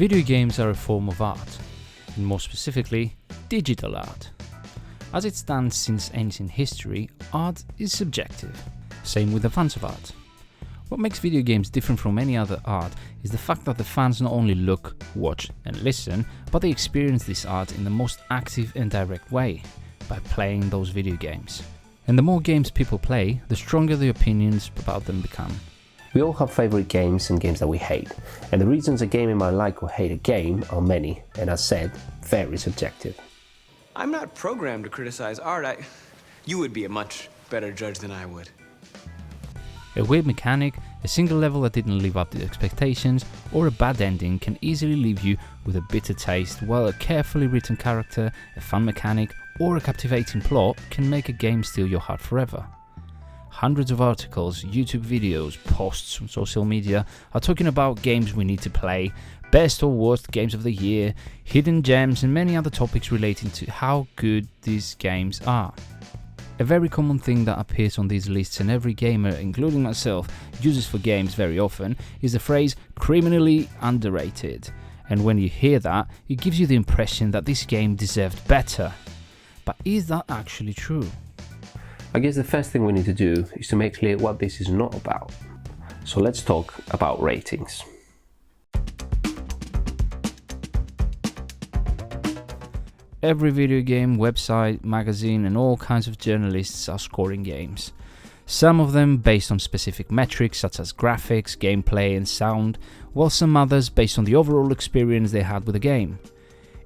Video games are a form of art, and more specifically, digital art. As it stands since ancient history, art is subjective. Same with the fans of art. What makes video games different from any other art is the fact that the fans not only look, watch and listen, but they experience this art in the most active and direct way, by playing those video games. And the more games people play, the stronger the opinions about them become. We all have favourite games and games that we hate, and the reasons a gamer might like or hate a game are many, and as said, very subjective. I'm not programmed to criticize art. You would be a much better judge than I would. A weird mechanic, a single level that didn't live up to expectations, or a bad ending can easily leave you with a bitter taste, while a carefully written character, a fun mechanic, or a captivating plot can make a game steal your heart forever. Hundreds of articles, YouTube videos, posts on social media are talking about games we need to play, best or worst games of the year, hidden gems and many other topics relating to how good these games are. A very common thing that appears on these lists and every gamer, including myself, uses for games very often is the phrase criminally underrated. And when you hear that, it gives you the impression that this game deserved better. But is that actually true? I guess the first thing we need to do is to make clear what this is not about. So let's talk about ratings. Every video game, website, magazine and all kinds of journalists are scoring games. Some of them based on specific metrics such as graphics, gameplay and sound, while some others based on the overall experience they had with the game.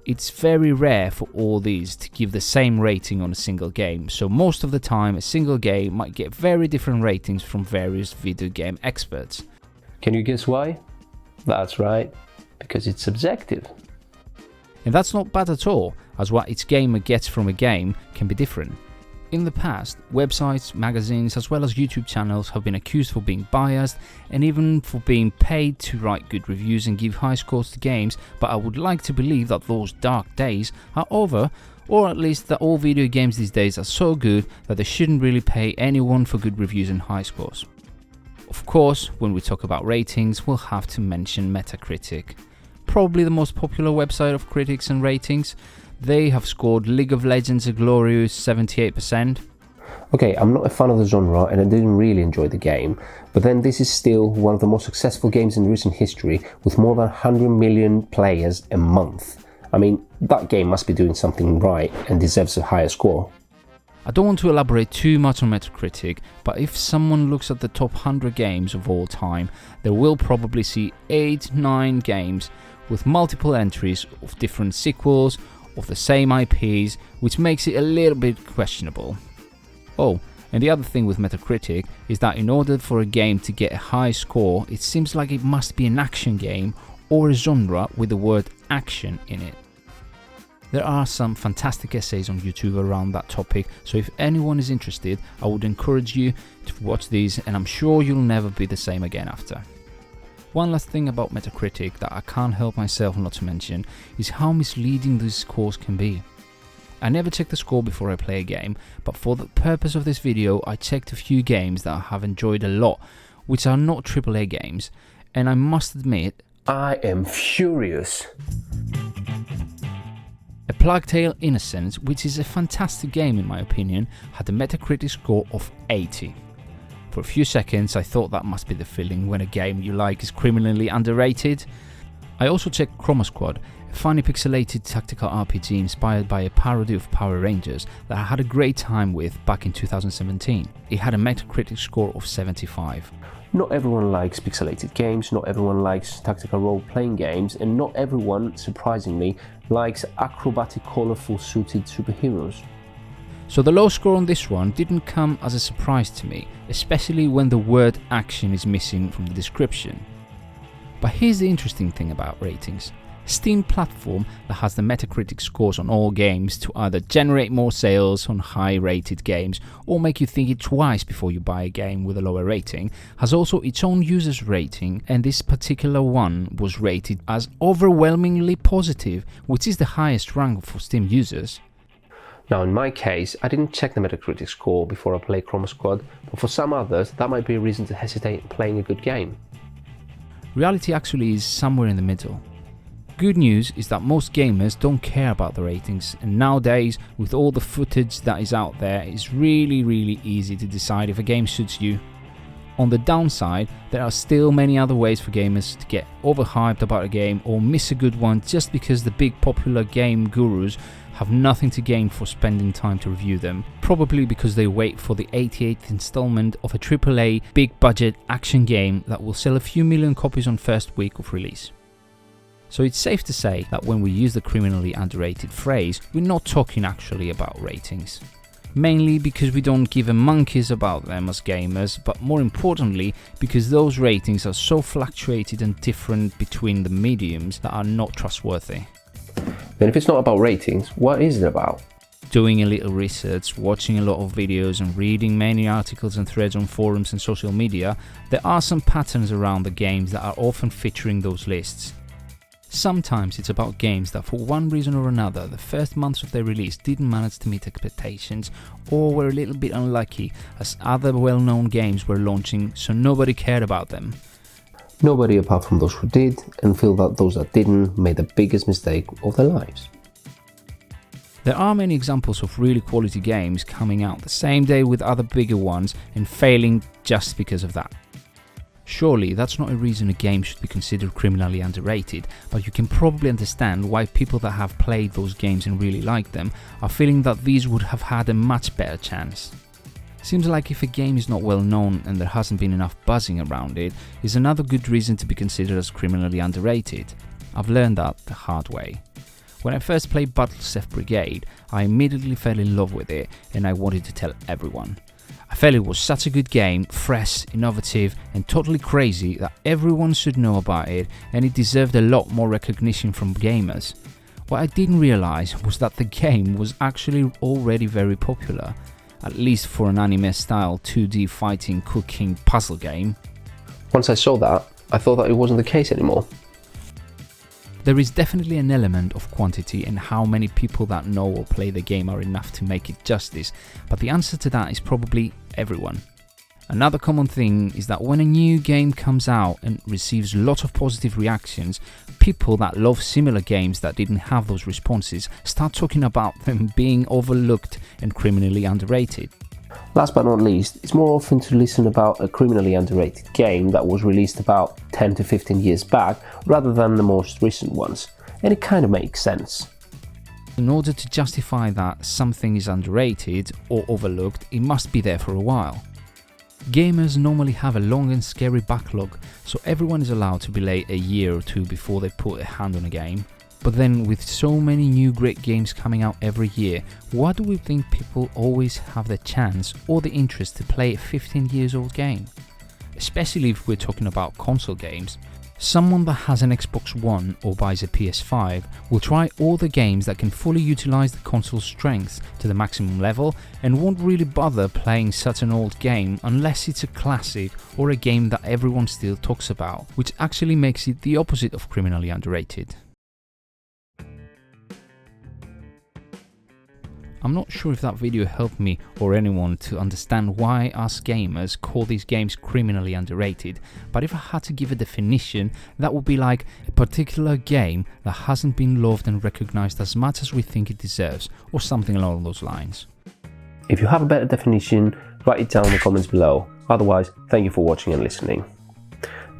It's very rare for all these to give the same rating on a single game, so most of the time a single game might get very different ratings from various video game experts. Can you guess why? That's right, because it's subjective. And that's not bad at all, as what each gamer gets from a game can be different. In the past, websites, magazines as well as YouTube channels have been accused for being biased and even for being paid to write good reviews and give high scores to games, but I would like to believe that those dark days are over, or at least that all video games these days are so good that they shouldn't really pay anyone for good reviews and high scores. Of course, when we talk about ratings, we'll have to mention Metacritic. Probably the most popular website of critics and ratings. They have scored League of Legends a glorious 78%. Okay, I'm not a fan of the genre and I didn't really enjoy the game, but then this is still one of the most successful games in recent history with more than 100 million players a month. I mean, that game must be doing something right and deserves a higher score. I don't want to elaborate too much on Metacritic, but if someone looks at the top 100 games of all time, they will probably see 8-9 games with multiple entries of different sequels of the same IPs, which makes it a little bit questionable. Oh, and the other thing with Metacritic is that in order for a game to get a high score, it seems like it must be an action game or a genre with the word action in it. There are some fantastic essays on YouTube around that topic, so if anyone is interested, I would encourage you to watch these and I'm sure you'll never be the same again after. One last thing about Metacritic that I can't help myself not to mention is how misleading these scores can be. I never check the score before I play a game, but for the purpose of this video I checked a few games that I have enjoyed a lot, which are not AAA games, and I must admit, I am furious. A Plague Tale: Innocence, which is a fantastic game in my opinion, had a Metacritic score of 80. For a few seconds I thought that must be the feeling when a game you like is criminally underrated. I also checked Chroma Squad, a funny pixelated tactical RPG inspired by a parody of Power Rangers that I had a great time with back in 2017. It had a Metacritic score of 75. Not everyone likes pixelated games, not everyone likes tactical role-playing games, and not everyone, surprisingly, likes acrobatic, colourful suited superheroes. So the low score on this one didn't come as a surprise to me, especially when the word action is missing from the description. But here's the interesting thing about ratings. Steam platform that has the Metacritic scores on all games to either generate more sales on high rated games or make you think it twice before you buy a game with a lower rating, has also its own users rating, and this particular one was rated as overwhelmingly positive, which is the highest rank for Steam users. Now in my case, I didn't check the Metacritic score before I play Chroma Squad, but for some others that might be a reason to hesitate in playing a good game. Reality actually is somewhere in the middle. Good news is that most gamers don't care about the ratings, and nowadays, with all the footage that is out there, it's really easy to decide if a game suits you. On the downside, there are still many other ways for gamers to get overhyped about a game or miss a good one just because the big popular game gurus have nothing to gain for spending time to review them, probably because they wait for the 88th installment of a AAA big budget action game that will sell a few million copies on first week of release. So it's safe to say that when we use the criminally underrated phrase, we're not talking actually about ratings. Mainly because we don't give a monkeys about them as gamers, but more importantly because those ratings are so fluctuated and different between the mediums that are not trustworthy. Then if it's not about ratings, what is it about? Doing a little research, watching a lot of videos and reading many articles and threads on forums and social media, there are some patterns around the games that are often featuring those lists. Sometimes it's about games that for one reason or another the first months of their release didn't manage to meet expectations or were a little bit unlucky as other well-known games were launching so nobody cared about them. Nobody apart from those who did, and feel that those that didn't made the biggest mistake of their lives. There are many examples of really quality games coming out the same day with other bigger ones and failing just because of that. Surely that's not a reason a game should be considered criminally underrated, but you can probably understand why people that have played those games and really like them are feeling that these would have had a much better chance. Seems like if a game is not well known and there hasn't been enough buzzing around it, is another good reason to be considered as criminally underrated. I've learned that the hard way. When I first played Battlechef Brigade, I immediately fell in love with it and I wanted to tell everyone. I felt it was such a good game, fresh, innovative and totally crazy that everyone should know about it and it deserved a lot more recognition from gamers. What I didn't realise was that the game was actually already very popular, at least for an anime style 2D fighting cooking puzzle game. Once I saw that, I thought that it wasn't the case anymore. There is definitely an element of quantity and how many people that know or play the game are enough to make it justice, but the answer to that is probably everyone. Another common thing is that when a new game comes out and receives lots of positive reactions, people that love similar games that didn't have those responses start talking about them being overlooked and criminally underrated. Last but not least, it's more often to listen about a criminally underrated game that was released about 10 to 15 years back rather than the most recent ones, and it kind of makes sense. In order to justify that something is underrated or overlooked, it must be there for a while. Gamers normally have a long and scary backlog, so everyone is allowed to be late a year or two before they put a hand on a game. But then with so many new great games coming out every year, why do we think people always have the chance or the interest to play a 15 years old game? Especially if we're talking about console games. Someone that has an Xbox One or buys a PS5 will try all the games that can fully utilize the console's strengths to the maximum level and won't really bother playing such an old game unless it's a classic or a game that everyone still talks about, which actually makes it the opposite of criminally underrated. I'm not sure if that video helped me or anyone to understand why us gamers call these games criminally underrated, but if I had to give a definition, that would be like a particular game that hasn't been loved and recognized as much as we think it deserves, or something along those lines. If you have a better definition, write it down in the comments below. Otherwise, thank you for watching and listening.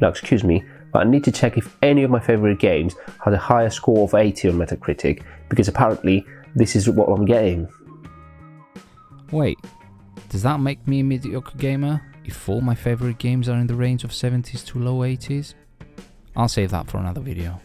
Now excuse me, but I need to check if any of my favorite games has a higher score of 80 on Metacritic, because apparently this is what I'm getting. Wait, does that make me a mediocre gamer if all my favorite games are in the range of 70s to low 80s? I'll save that for another video.